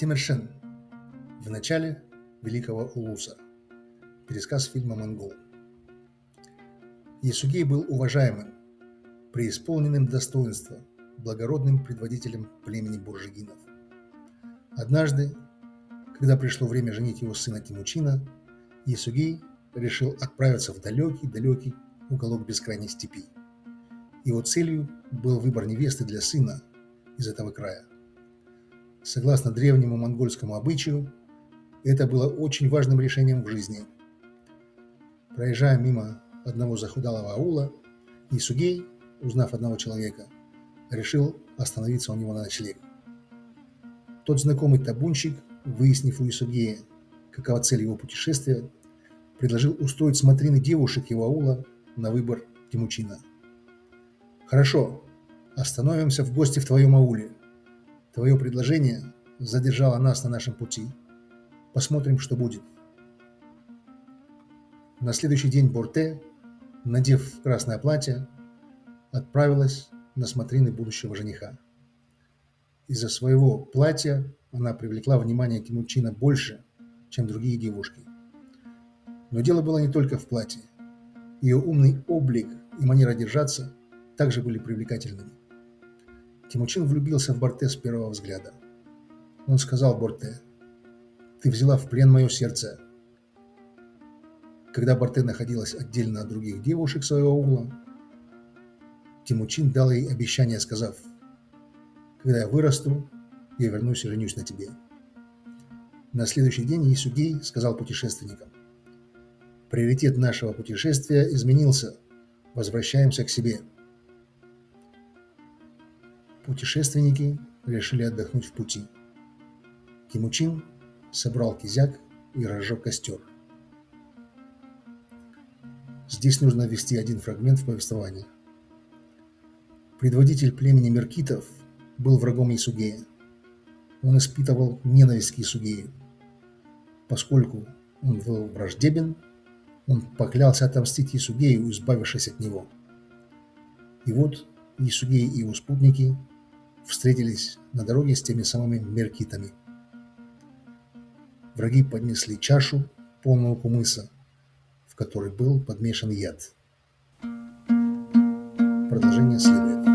Тимершен. В начале Великого Улуса. Пересказ фильма «Монгол». Ясугей был уважаемым, преисполненным достоинства, благородным предводителем племени буржигинов. Однажды, когда пришло время женить его сына Темучина, Ясугей решил отправиться в далекий-далекий уголок бескрайней степи. Его целью был выбор невесты для сына из этого края. Согласно древнему монгольскому обычаю, это было очень важным решением в жизни. Проезжая мимо одного захудалого аула, Ясугей, узнав одного человека, решил остановиться у него на ночлег. Тот знакомый табунщик, выяснив у Ясугея, какова цель его путешествия, предложил устроить смотрины девушек его аула на выбор Темучина. «Хорошо, остановимся в гости в твоем ауле. Твое предложение задержало нас на нашем пути. Посмотрим, что будет». На следующий день Борте, надев красное платье, отправилась на смотрины будущего жениха. Из-за своего платья она привлекла внимание Темучина больше, чем другие девушки. Но дело было не только в платье. Ее умный облик и манера держаться также были привлекательными. Темучин влюбился в Борте с первого взгляда. Он сказал Борте: «Ты взяла в плен мое сердце». Когда Борте находилась отдельно от других девушек своего аула, Темучин дал ей обещание, сказав: «Когда я вырасту, я вернусь и женюсь на тебе». На следующий день Ясугей сказал путешественникам: «Приоритет нашего путешествия изменился. Возвращаемся к себе». Путешественники решили отдохнуть в пути. Темучин собрал кизяк и разжег костер. Здесь нужно ввести один фрагмент в повествование. Предводитель племени меркитов был врагом Ясугея. Он испытывал ненависть к Ясугею. Поскольку он был враждебен, он поклялся отомстить Ясугею, избавившись от него. И вот Ясугей и его спутники встретились на дороге с теми самыми меркитами. Враги поднесли чашу, полную кумыса, в которой был подмешан яд. Продолжение следует.